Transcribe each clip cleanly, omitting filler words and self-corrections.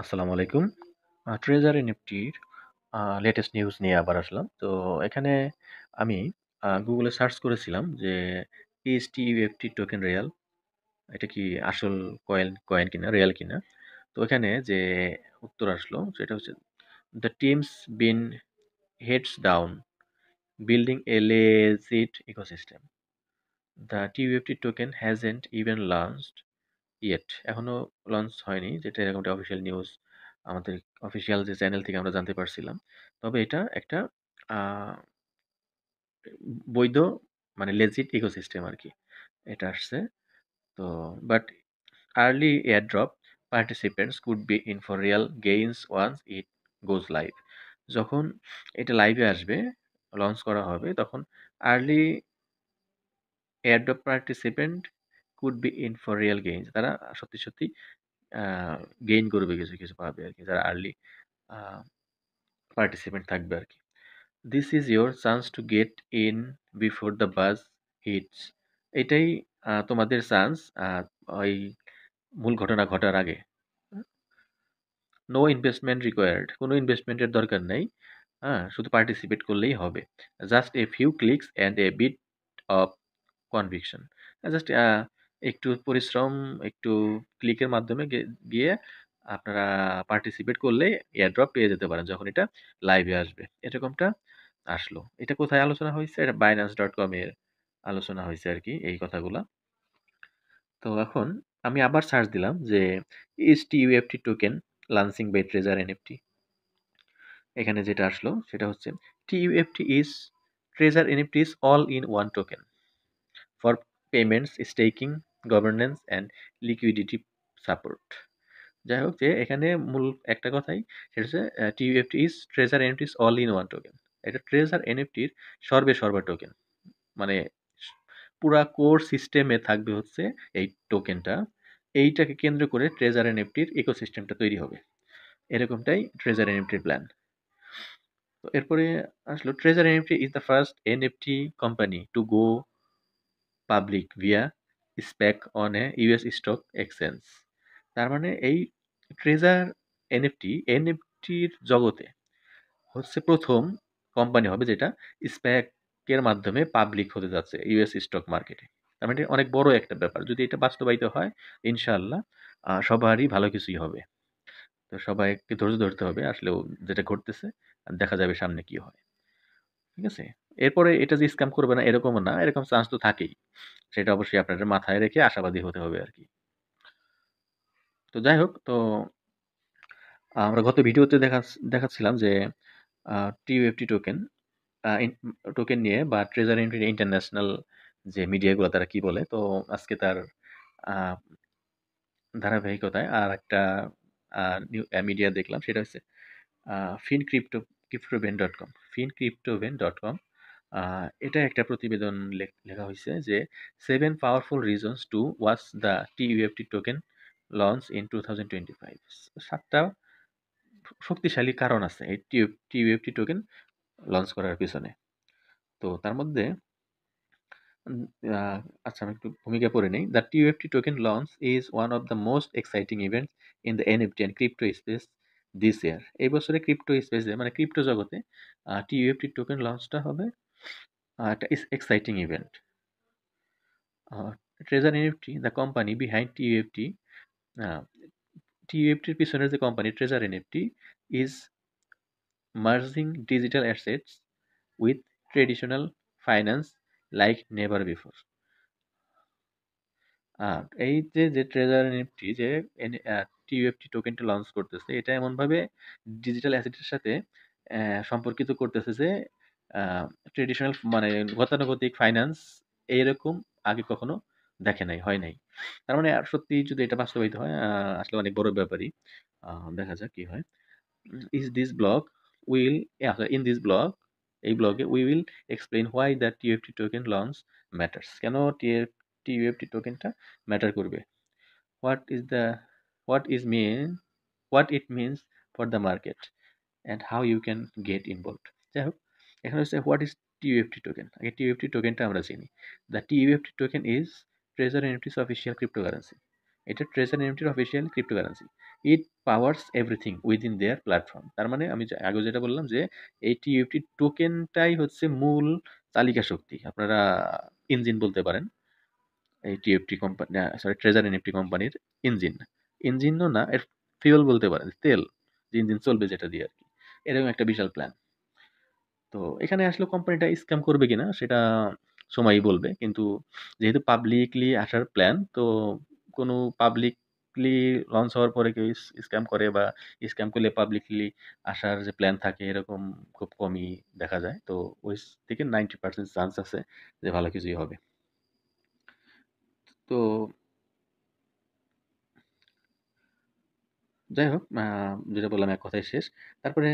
আসসালামু আলাইকুম। Treasure এনএফটির latest news নিয়ে আবার আসলাম। তো এখানে আমি গুগলে সার্চ করেছিলাম যে ইজ টিইউএফটি টোকেন রিয়াল? এটা কি আসল কয়েন কিনা, রিয়াল কিনা? তো এখানে যে উত্তর আসলো সেটা হচ্ছে the team's been heads down building a legit ecosystem. The TUFT token hasn't even launched yet, এখনো লঞ্চ হয়নি, যেটা এরকম একটা অফিসিয়াল নিউজ আমাদের অফিসিয়াল যে চ্যানেল থেকে আমরা জানতে পারছিলাম। তবে এটা একটা আহ, বৈধ মানে লেজিট ইকোসিস্টেম আর কি, এটা আসছে। তো but early airdrop participants could be in for real gains once it goes live. যখন এটা লাইভে আসবে, লঞ্চ করা হবে, তখন early airdrop participant could be in for real gains, তারা সত্যি সত্যি গেইন করবে, কিছু কিছু পাবে আর কি, যারা আর্লি পার্টিসিপেন্ট থাকবে আর কি। This is your chance to get in before the বাজ হিটস। এটাই তোমাদের চান্স ওই মূল ঘটনা ঘটার আগে। নো ইনভেস্টমেন্ট রিকোয়ার্ড, কোনো ইনভেস্টমেন্টের দরকার নেই। হ্যাঁ, শুধু পার্টিসিপেট করলেই হবে। Just a few clicks and a bit of conviction. Just একটু পরিশ্রম, একটু ক্লিকের মাধ্যমে গিয়ে আপনারা পার্টিসিপেট করলে এয়ারড্রপ পেয়ে যেতে পারেন যখন এটা লাইভে আসবে। এরকমটা আসলো। এটা কোথায় আলোচনা হয়েছে? এটা binance.com এর আলোচনা হয়েছে আর কি, এই কথাগুলা। তো এখন আমি আবার সার্চ দিলাম যে is TUFT token launching by Treasure NFT. এখানে যেটা আসলো সেটা হচ্ছে TUFT is Treasure NFT is all in one token for payments, staking, governance and liquidity support. যাই হোক, যে এখানে মূল একটা কথাই, সেটা হচ্ছে TUFT is Treasure NFT is all in one token. এটা ট্রেজার এনএফটির সর্বে সর্বা টোকেন, মানে পুরা কোর সিস্টেমে থাকবে হচ্ছে এই টোকেনটা। এইটাকে কেন্দ্র করে ট্রেজার এনএফটির ইকোসিস্টেমটা তৈরি হবে, এরকমটাই ট্রেজার এনএফটির প্ল্যান। তো এরপরে আসলো Treasure NFT is the first NFT company to go public via SPAC on a US stock exchange. তার মানে এই ট্রেজার এনএফটির জগতে হচ্ছে প্রথম কোম্পানি হবে যেটা স্প্যাকের মাধ্যমে পাবলিক হতে যাচ্ছে ইউএস স্টক মার্কেটে। তার মানে এটা অনেক বড় একটা ব্যাপার। যদি এটা বাস্তবায়িত হয়, ইনশাআল্লাহ সবারই ভালো কিছুই হবে। তো সবাইকে ধৈর্য ধরতে হবে, আসলেও যেটা ঘটতেছে, আর দেখা যাবে সামনে কি হয়। ঠিক আছে? এরপরে এটা যে স্ক্যাম করবে না এরকমও না, এরকম চান্স তো থাকেই। সেটা অবশ্যই আপনাদের মাথায় রেখে আশাবাদী হতে হবে আর কি। তো যাই হোক, তো আমরা গত ভিডিওতে দেখাচ্ছিলাম যে টিইউএফটি টোকেন টোকেন নিয়ে বা ট্রেজারি ইন্টারন্যাশনাল যে মিডিয়াগুলো তারা কি বলে। তো আজকে তার আহ, ধারাবাহিকতায় আর একটা মিডিয়া দেখলাম, সেটা হচ্ছে ফিন ক্রিপ্টোভেন ডট কম। ফিন ক্রিপ্টোভেন.com, এটা একটা প্রতিবেদন লেখা হয়েছে যে 7 powerful reasons to watch the TUFT token launch in 2025। 7টা শক্তিশালী কারণ আছে এই টিইউএফটি টোকেন লঞ্চ করার পিছনে। তো তার মধ্যে উম আ আচ্ছা, আমি একটু ভূমিকা পড়ে নেই। The TUFT token launch is one of the most exciting events in the NFT and crypto space this year. এই বছরে ক্রিপ্টো স্পেসে, মানে ক্রিপ্টো জগতে টিইউএফটি টোকেন লঞ্চটা হবে একটা exciting event. Treasure NFT, the company behind TUFT, uh টিইউএফটির পিছনের যে company Treasure NFT is merging digital assets with traditional finance like never before. এই যে ট্রেজার এনএফটি যে টিইউএফটি টোকেনটা লঞ্চ করতেছে, এটা এমনভাবে ডিজিটাল অ্যাসেটের সাথে সম্পর্কিত করতেছে যে ট্রেডিশনাল মানে গতানুগতিক ফাইন্যান্স এইরকম আগে কখনো দেখে নাই, হয় নাই। তার মানে সত্যি যদি এটা বাস্তবায়িত হয়, আসলে অনেক বড় ব্যাপারই। দেখা যাক কি হয়। Is this blog will in this blog, এই ব্লগে we will explain why the TUFT token launch matters. কেন টিইউএফটি টোকেনটা ম্যাটার করবে, what is the what is mean what it means for the market and how you can get involved. যাই হোক, এখানে হচ্ছে what is TUFT token. আগে টিইউএফটি টোকেনটা আমরা চিনি। The TUFT token is Treasure NFT's official cryptocurrency. এটা ট্রেজার এনএফটির official cryptocurrency. It powers everything within their platform. তার মানে আমি আগে যেটা বললাম যে এই টিইউটি টোকেনটাই হচ্ছে মূল চালিকা শক্তি, আপনারা ইঞ্জিন বলতে পারেন। এই TFT company, sorry, treasure NFT কোম্পানির ইঞ্জিন। ইঞ্জিনও না, এর ফিউল বলতে পারেন, তেল, যে ইঞ্জিন চলবে যেটা দিয়ে আর কি। এরকম একটা বিশাল প্ল্যান। তো এখানে আসলে কোম্পানিটা স্ক্যাম করবে কিনা সেটা সময়ই বলবে, কিন্তু যেহেতু পাবলিকলি আসার প্ল্যান, তো কোনো পাবলিকলি লঞ্চ হওয়ার পরে কেউ স্ক্যাম করে বা স্ক্যাম করলে পাবলিকলি আসার যে প্ল্যান থাকে এরকম খুব কমই দেখা যায়। তো ওই থেকে 90% চান্স আছে যে ভালো কিছুই হবে। তো যাই হোক, যেটা বললাম এক কথায় শেষ। তারপরে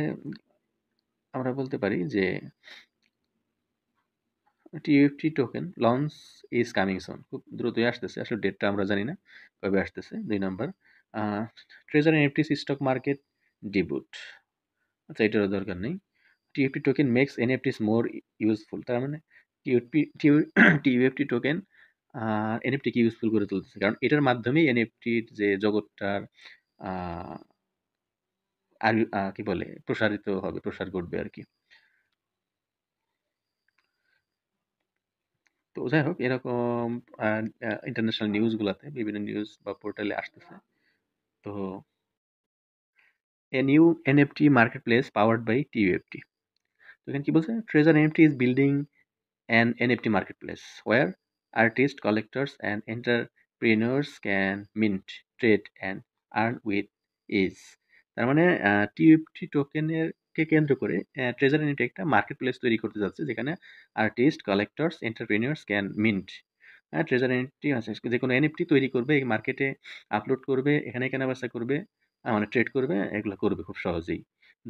আমরা বলতে পারি যে TFT token launch is coming soon, খুব দ্রুতই আসতেছে। আসলে ডেটটা আমরা জানি না কবে আসতেছে। 2 number, Treasure NFT's stock market debut. আচ্ছা, এটারও দরকার নেই। TFT token makes NFTs more useful. তার মানে টিএফটি টিএফটি টোকেন এনএফটিকে ইউজফুল করে তুলতেছে, কারণ এটার মাধ্যমেই এনএফটির যে জগৎটার আর কি বলে প্রসারিত হবে, প্রসার ঘটবে আর কি। তো যাই হোক, এরকম ইন্টারন্যাশনাল নিউজগুলোতে বিভিন্ন নিউজ বা পোর্টালে আসতেছে। তো a new NFT marketplace powered by TUFT. তো এখানে কি বলছে, Treasure NFT is building an NFT marketplace where artists, collectors, and entrepreneurs can mint, trade, and earn with ease. তার মানে টিএফটি টোকেনের কে কেন্দ্র করে ট্রেজার এনএফটি একটা মার্কেট প্লেস তৈরি করতে যাচ্ছে, যেখানে artist, collectors, entrepreneurs can mint, Treasure NFT আছে, যে কোনো এনএফটি তৈরি করবে, এই মার্কেটে আপলোড করবে, এখানে কেনাবেচা করবে, মানে ট্রেড করবে, এগুলো করবে খুব সহজেই।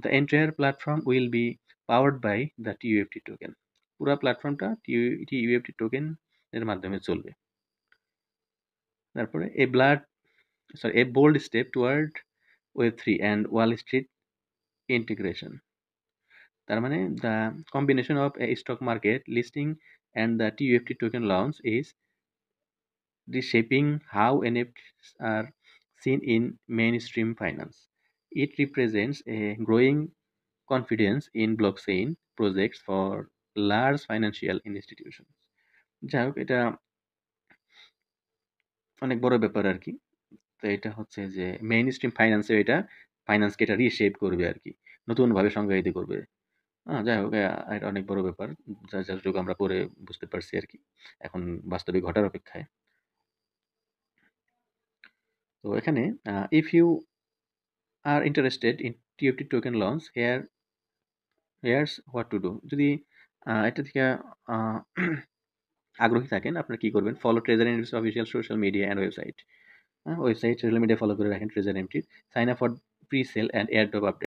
The entire platform will be powered by the TUFT token. পুরা প্ল্যাটফর্মটা টিইউএফটি টোকেন এর মাধ্যমে চলবে। তারপরে a bold step toward web 3 and Wall Street integration. তার মানে the combination of a stock market listing and the TUFT token launch is reshaping how NFTs are seen in mainstream finance. It represents a growing confidence in blockchain projects for large financial institutions. যাই হোক, এটা অনেক বড় ব্যাপার আর কি। তো এটা হচ্ছে যে মেইন স্ট্রিম ফাইন্যান্সে, এটা ফাইন্যান্সকে এটা রিশেপ করবে আর কি, নতুনভাবে সংজ্ঞায়িত করবে। যাই হোক, এটা অনেক বড় ব্যাপার, যা যতটুকু আমরা পরে বুঝতে পারছি আর কি, এখন বাস্তবে ঘটার অপেক্ষায়। তো এখানে if you are interested in TFT token launch, here's what to do. যদি এটা থেকে আগ্রহী থাকেন, আপনারা কি করবেন, follow Treasure NFT's official social media and website. Website, social media follow করে রাখেন ট্রেজার এনএফটির। Sign up for presale and airdrop update.